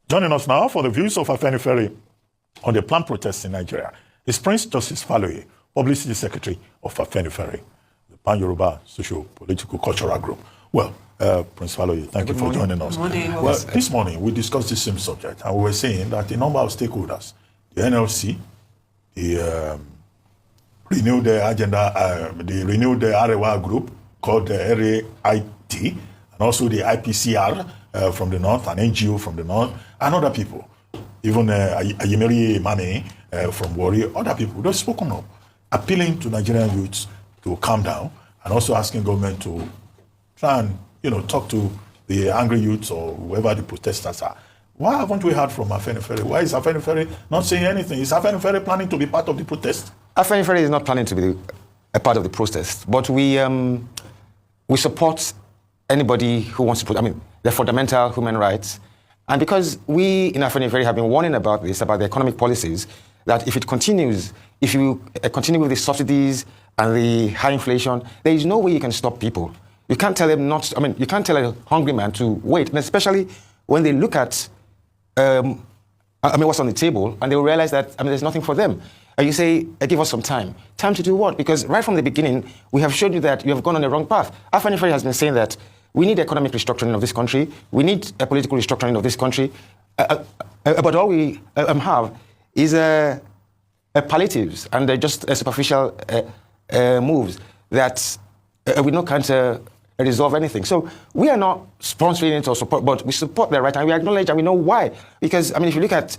Joining us now for the views of Afanifere on the planned protests in Nigeria is Prince Justice Faloye, Publicity Secretary of Afanifere, the Pan-Yoruba Socio-Political Cultural Group. Well, Prince Faloye, thank you for joining us. Good morning. Well, this morning we discussed the same subject, and we were saying that a number of stakeholders, the NLC, the renewed agenda, the renewed Arewa group called the RAIT, and also the IPCR from the north, an NGO from the north, and other people, even Ayemeri Mame from Warri, other people, they've spoken up, appealing to Nigerian youths to calm down, and also asking government to try and talk to the angry youths or whoever the protesters are. Why haven't we heard from Afanifere? Why is Afanifere not saying anything? Is Afanifere planning to be part of the protest? Afanifere is not planning to be a part of the protest, but we support anybody who wants to put, the fundamental human rights. And because we in Afanifere have been warning about this, about the economic policies, that if it continues, if you continue with the subsidies and the high inflation, there is no way you can stop people. You can't tell them not, you can't tell a hungry man to wait, and especially when they look at what's on the table, and they will realize that there's nothing for them. And you say, give us some time. Time to do what? Because right from the beginning, we have shown you that you have gone on the wrong path. Afanifere has been saying that we need economic restructuring of this country. We need a political restructuring of this country. But all we have is palliatives and just superficial moves that we can't resolve anything. So we are not sponsoring it or support, but we support the right, and we acknowledge and we know why. Because, if you look at,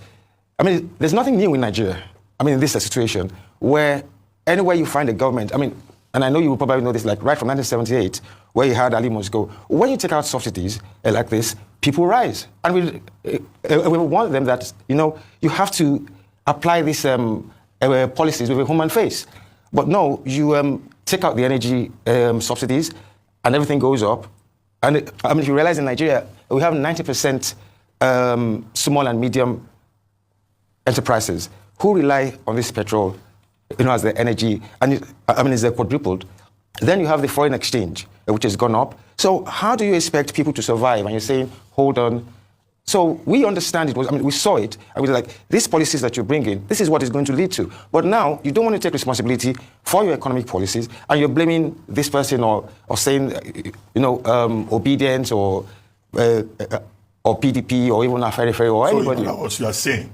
there's nothing new in Nigeria, in this situation, where anywhere you find a government, and I know you will probably know this, like right from 1978, where you had Ali Moscow, when you take out subsidies like this, people rise. And we want them that, you have to apply these policies with a human face. But no, you take out the energy subsidies, and everything goes up. And if you realize in Nigeria, we have 90% small and medium enterprises who rely on this petrol, as the energy, and it's quadrupled. Then you have the foreign exchange, which has gone up. So how do you expect people to survive? And you're saying, hold on. So we understand it was, we saw it, and we were like, these policies that you're bringing, this is what it's going to lead to. But now you don't want to take responsibility for your economic policies, and you're blaming this person or saying, obedience or PDP or even Afanifere or anybody. So what you are saying,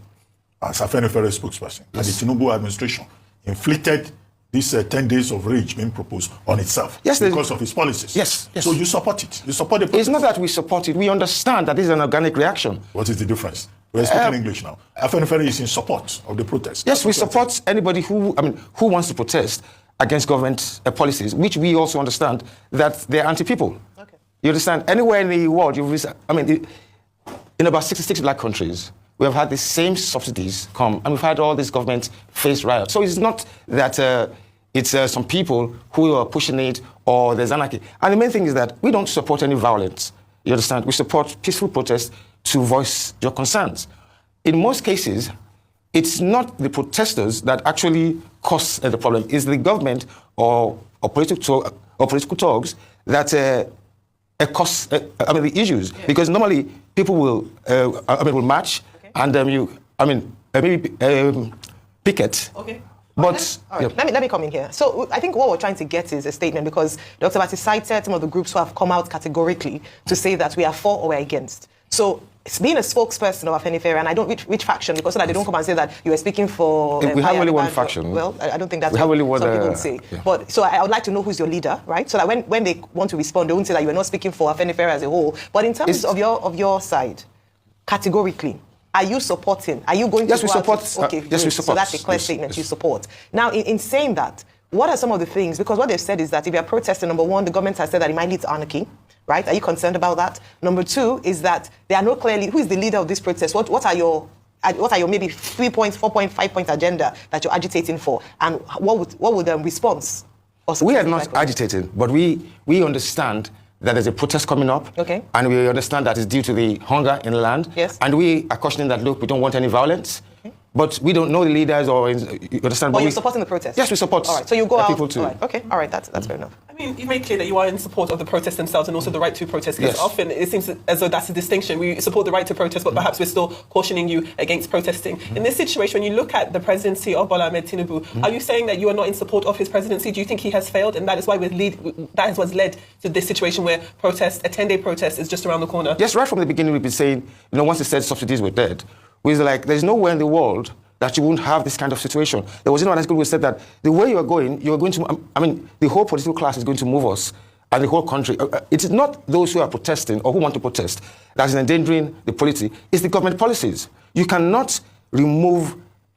as Afanifere spokesperson, that the Tinubu administration inflicted these 10 days of rage being proposed on itself because of its policies. Yes. So you support it. You support the protest. It's not that we support it. We understand that this is an organic reaction. What is the difference? We're speaking English now. Afanifere is in support of the protest. Yes, we support anybody who wants to protest against government policies, which we also understand that they're anti-people. Okay. You understand? Anywhere in the world, in about 66 black countries, we have had the same subsidies come, and we've had all these governments face riots. So it's not that it's some people who are pushing it or there's anarchy. And the main thing is that we don't support any violence. You understand? We support peaceful protests to voice your concerns. In most cases, it's not the protesters that actually cause the problem. It's the government or political talks that cause the issues. Yeah. Because normally people will march. And maybe picket. Okay. But let me come in here. So I think what we're trying to get is a statement, because Dr. Bati cited some of the groups who have come out categorically to say that we are for or we're against. So it's being a spokesperson of Afanifere, and I don't which faction, because so that they don't come and say that you are speaking for. We have only one faction. Well, I don't think that's what some people would say. Yeah. But so I would like to know who's your leader, right? So that when they want to respond, they won't say that you are not speaking for Afanifere as a whole. But in terms of your side, categorically, are you supporting? Are you going to? Yes, we support. Okay, yes, we support. So that's a clear statement. You support. Now, in saying that, what are some of the things? Because what they've said is that if you're protesting, number one, the government has said that it might lead to anarchy, right? Are you concerned about that? Number two is that there are no clearly who is the leader of this protest. What are your maybe 3 points, 4.5 point agenda that you're agitating for, and what would the response? We are not agitating, but we understand that there's a protest coming up, and we understand that it's due to the hunger in the land. Yes. And we are cautioning that, look, we don't want any violence. Okay. but we don't know the leaders or you understand. But you're supporting the protest? Yes, we support. All right, so you go out. People too. All right, okay, all right, that's fair enough. I mean, you made clear that you are in support of the protests themselves and also the right to protest, because often it seems as though that's a distinction. We support the right to protest, but perhaps we're still cautioning you against protesting. In this situation, when you look at the presidency of Bola Ahmed Tinubu, are you saying that you are not in support of his presidency? Do you think he has failed, and that is why that is what's led to this situation where a 10-day protest is just around the corner? Yes, right from the beginning we've been saying, once they said subsidies were dead, we were like, there's nowhere in the world that you won't have this kind of situation. There was an article who said that the way you are going to, the whole political class is going to move us and the whole country. It is not those who are protesting or who want to protest that is endangering the polity. It's the government policies. You cannot remove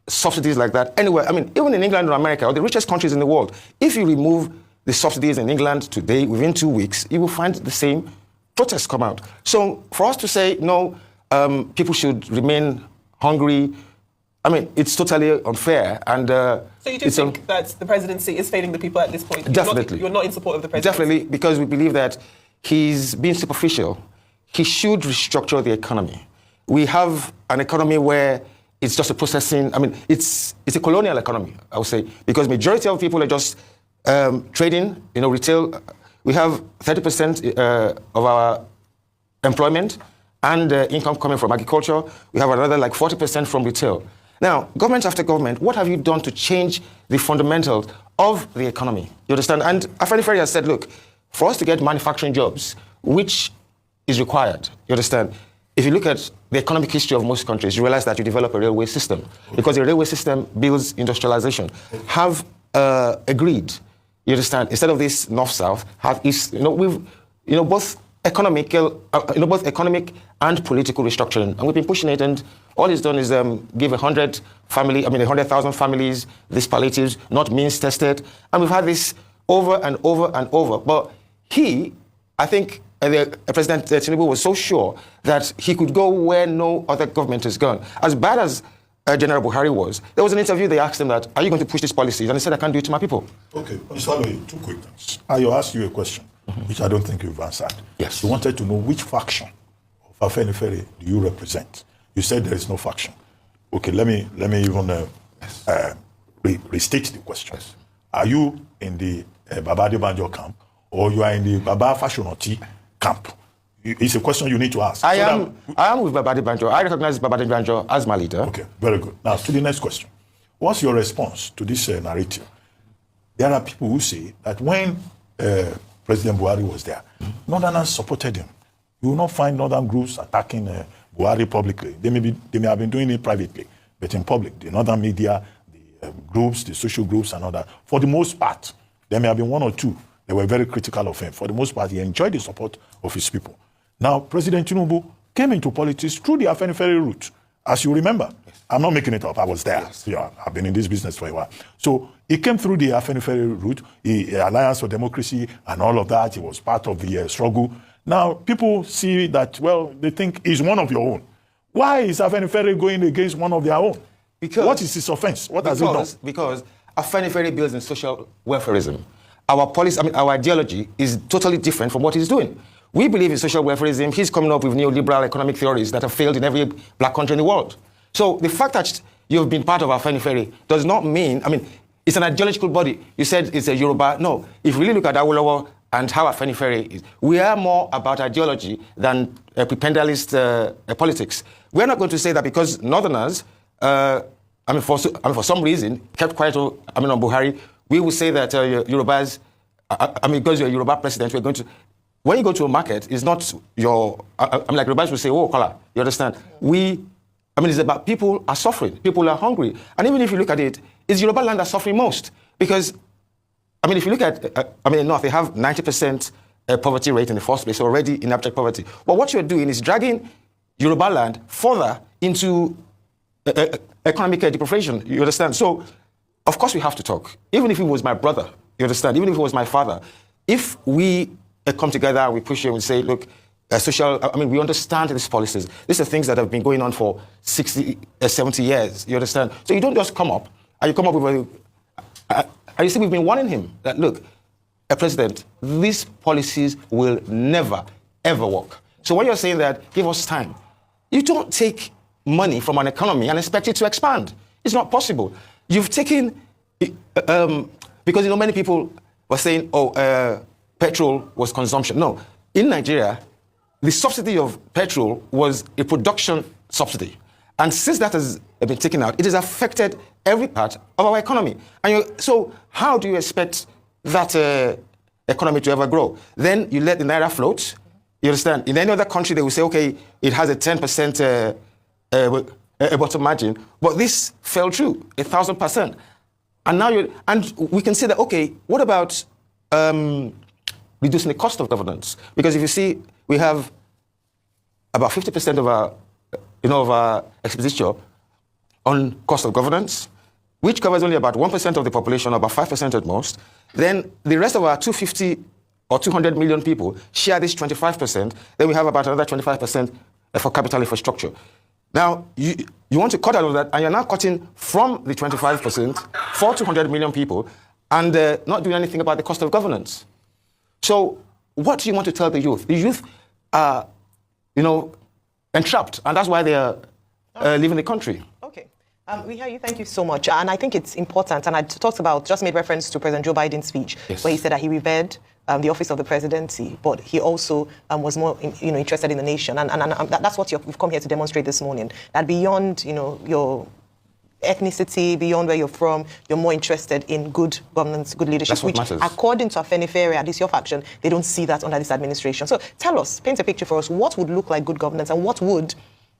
subsidies like that anywhere. Even in England or America, or the richest countries in the world, if you remove the subsidies in England today, within 2 weeks, you will find the same protests come out. So for us to say, no, people should remain hungry, it's totally unfair. And so you do think that the presidency is failing the people at this point? Definitely. You're not in support of the presidency? Definitely, because we believe that he's being superficial. He should restructure the economy. We have an economy where it's just a processing, it's a colonial economy, I would say, because majority of people are just trading, retail. We have 30% of our employment and income coming from agriculture. We have another 40% from retail. Now, government after government, what have you done to change the fundamentals of the economy? You understand? And Afanifere has said, look, for us to get manufacturing jobs, which is required, you understand? If you look at the economic history of most countries, you realize that you develop a railway system, because the railway system builds industrialization. Have agreed, you understand, instead of this north-south, have east, both economic and political restructuring. And we've been pushing it, and all he's done is give 100,000 families these palliatives, not means tested. And we've had this over and over and over. But I think President Tinubu was so sure that he could go where no other government has gone. As bad as General Buhari was, there was an interview, they asked him that, are you going to push these policies? And he said, I can't do it to my people. Okay, Mr. Aloy, 2 quick things. I asked you a question, which I don't think you've answered. Yes. You wanted to know which faction of Afanifere do you represent? You said there is no faction. Okay, let me even restate the question. Yes. Are you in the Baba Adebanjo camp, or you are in the Baba Fashionoti camp? It's a question you need to ask. I am with Baba Adebanjo. I recognize Baba Adebanjo as my leader. Okay, very good. Now, to the next question. What's your response to this narrative? There are people who say that when President Buhari was there, Northerners supported him. You will not find Northern groups attacking Buhari publicly. They may have been doing it privately, but in public, the Northern media, the groups, the social groups and all that, for the most part, there may have been 1 or 2 that were very critical of him. For the most part, he enjoyed the support of his people. Now, President Tinubu came into politics through the Afanifere route, as you remember. Yes. I'm not making it up. I was there. Yes. Yeah, I've been in this business for a while. So he came through the Afanifere route, the Alliance for Democracy and all of that. He was part of the struggle. Now, people see that, they think he's one of your own. Why is Afanifere going against one of their own? What is his offense? What has he done? Because Afanifere builds in social welfarism. Our policy, our ideology is totally different from what he's doing. We believe in social welfarism. He's coming up with neoliberal economic theories that have failed in every black country in the world. So the fact that you've been part of Afanifere does not mean, it's an ideological body. You said it's a Yoruba. No, if you really look at Awolowo and how Afanifere is, we are more about ideology than prependalist politics. We're not going to say that because Northerners, for some reason, kept quiet on Buhari, we will say that Yorubas, because you're a Yoruba president, we're going to... When you go to a market, it's not your... like Yorubas will say, oh, color, you understand? It's about people are suffering, people are hungry. And even if you look at it, it's Yoruba land that's suffering most. Because, if you look at, North, they have 90% poverty rate in the first place, already in abject poverty. But what you're doing is dragging Yoruba land further into economic deprivation, you understand? So, of course we have to talk. Even if it was my brother, you understand? Even if it was my father. If we come together and we push you and we say, look, we understand these policies. These are things that have been going on for 60, 70 years, you understand? So you don't just come up, and you come up with and you see we've been warning him that, look, President, these policies will never, ever work. So when you're saying that, give us time, you don't take money from an economy and expect it to expand. It's not possible. You've taken, because many people were saying, petrol was consumption. No, in Nigeria, the subsidy of petrol was a production subsidy. And since that has been taken out, it has affected every part of our economy. And so how do you expect that economy to ever grow? Then you let the naira float. You understand? In any other country, they will say, okay, it has a 10% bottom margin, but this fell through 1,000%. And now we can say that, okay, what about reducing the cost of governance? Because if you see, we have about 50% of our expenditure on cost of governance, which covers only about 1% of the population, about 5% at most. Then the rest of our 250 or 200 million people share this 25%. Then we have about another 25% for capital infrastructure. Now, you want to cut out of that, and you're now cutting from the 25% for 200 million people and not doing anything about the cost of governance. So what do you want to tell the youth? The youth are, entrapped, and that's why they are leaving the country. Okay. We hear you. Thank you so much. And I think it's important, and I just made reference to President Joe Biden's speech, yes, where he said that he revered the office of the presidency, but he also was more, interested in the nation. And that's what we've come here to demonstrate this morning, that beyond, your ethnicity, beyond where you're from, you're more interested in good governance, good leadership, that's what matters. According to Afanifere, at least your faction, they don't see that under this administration. So tell us, paint a picture for us, what would look like good governance and what would,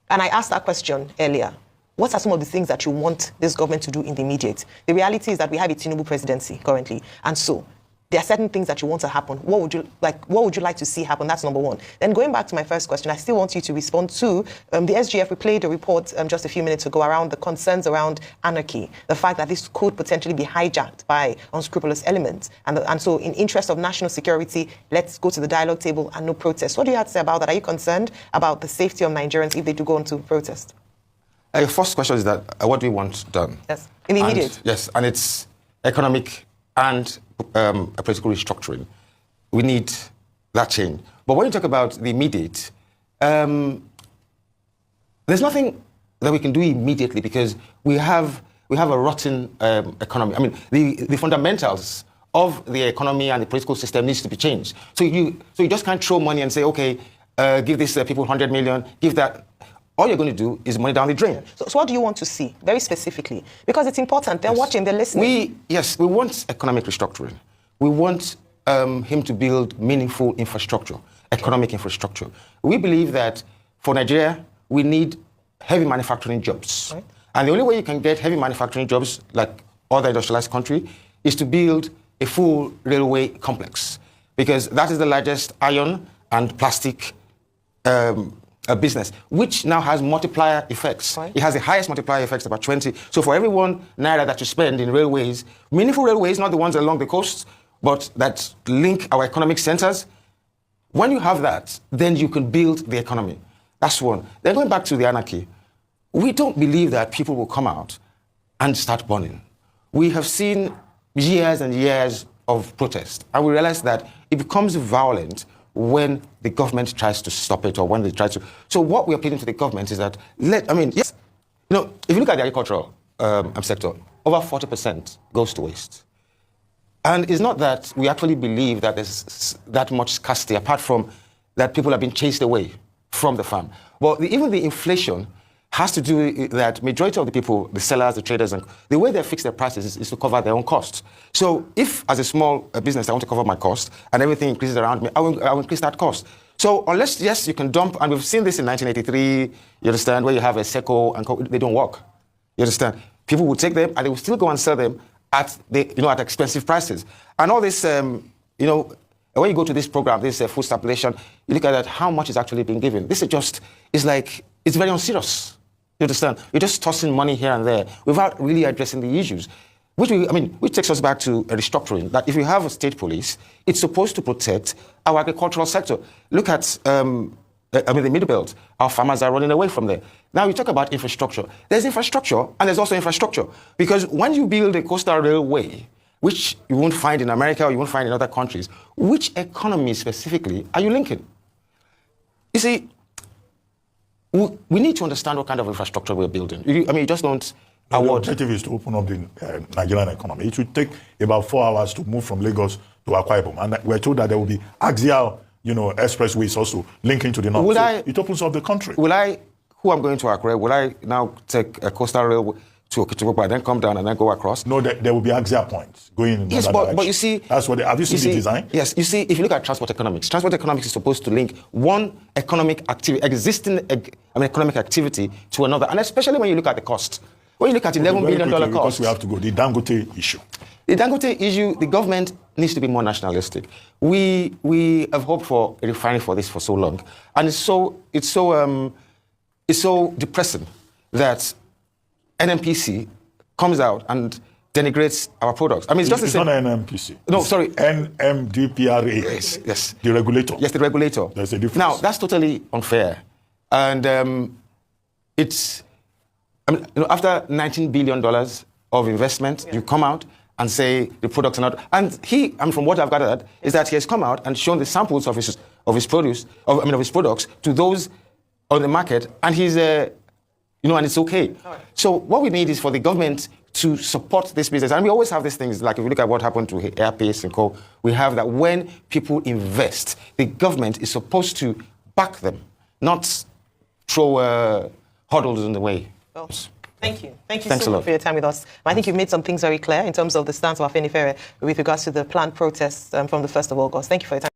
and I asked that question earlier, what are some of the things that you want this government to do in the immediate? The reality is that we have a Tinubu presidency currently, and so there are certain things that you want to happen. What would you like to see happen? That's number one. Then going back to my first question, I still want you to respond to the SGF. We played a report just a few minutes ago around the concerns around anarchy, the fact that this could potentially be hijacked by unscrupulous elements. And so in interest of national security, let's go to the dialogue table and no protest. What do you have to say about that? Are you concerned about the safety of Nigerians if they do go into protest? Your first question is that what do we want done? Yes, in the immediate. Yes, and it's economic and a political restructuring. We need that change. But when you talk about the immediate, there's nothing that we can do immediately because we have a rotten economy. I mean, the fundamentals of the economy and the political system needs to be changed. So you just can't throw money and say, okay, give these people 100 million, give that. All you're going to do is money down the drain. So what do you want to see, very specifically? Because it's important. They're watching, they're listening. We want economic restructuring. We want him to build meaningful infrastructure, economic infrastructure. We believe that for Nigeria, we need heavy manufacturing jobs. Right. And the only way you can get heavy manufacturing jobs, like other industrialized countries, is to build a full railway complex. Because that is the largest iron and plastic a business, which now has multiplier effects. Right. It has the highest multiplier effects, about 20. So for every one naira that you spend in railways, meaningful railways, not the ones along the coast, but that link our economic centers, when you have that, then you can build the economy. That's one. Then going back to the anarchy, we don't believe that people will come out and start burning. We have seen years and years of protest, and we realize that it becomes violent when the government tries to stop it or when they try to. So what we are appealing to the government is that, yes, if you look at the agricultural sector, over 40% goes to waste. And it's not that we actually believe that there's that much scarcity, apart from that people have been chased away from the farm. But even the inflation has to do with that majority of the people, the sellers, the traders, and the way they fix their prices is to cover their own costs. So if, as a small business, I want to cover my cost and everything increases around me, I will increase that cost. So unless, yes, you can dump, and we've seen this in 1983, you understand, where you have a SECO, and they don't work. You understand? People will take them, and they will still go and sell them at at expensive prices. And all this, when you go to this program, this food stipulation, you look at that, how much is actually being given. This is just, it's very unserious. You understand? You're just tossing money here and there without really addressing the issues. Which takes us back to a restructuring. That if you have a state police, it's supposed to protect our agricultural sector. Look at the Middle Belt. Our farmers are running away from there. Now you talk about infrastructure. There's infrastructure and there's also infrastructure. Because when you build a coastal railway, which you won't find in America or you won't find in other countries, which economy specifically are you linking? You see, we need to understand what kind of infrastructure we're building. You just don't The award. objective is to open up the Nigerian economy. It will take about 4 hours to move from Lagos to Akwa Ibom. And we're told that there will be axial, expressways also linking to the north. It opens up the country. Who I'm going to Accra, will I now take a coastal rail to Okitipupa, then come down and then go across? No, there will be axial points going in that direction. But you see... That's what have you seen the design? Yes, you see, if you look at transport economics is supposed to link one economic activity, economic activity to another, and especially when you look at the cost. When you look at $11 billion cost... Because we have to go, the Dangote issue. The Dangote issue, the government needs to be more nationalistic. We have hoped for a refinery for this for so long, and it's so depressing that NMPC comes out and denigrates our products. I mean, it's not NMPC. No, sorry. NMDPRA. Yes. The regulator. Yes, the regulator. There's a difference. Now, that's totally unfair. And after $19 billion of investment, you come out and say the products are not. And from what I've gathered, is that he has come out and shown the samples of his products to those on the market, and he's and it's okay. Right. So what we need is for the government to support this business. And we always have these things, like if you look at what happened to Airpace and Co., we have that when people invest, the government is supposed to back them, not throw hurdles in the way. Oh. Thank you. Thank you Thanks so a much lot for your time with us. I think you've made some things very clear in terms of the stance of Afanifere with regards to the planned protests from the 1st of August. Thank you for your time.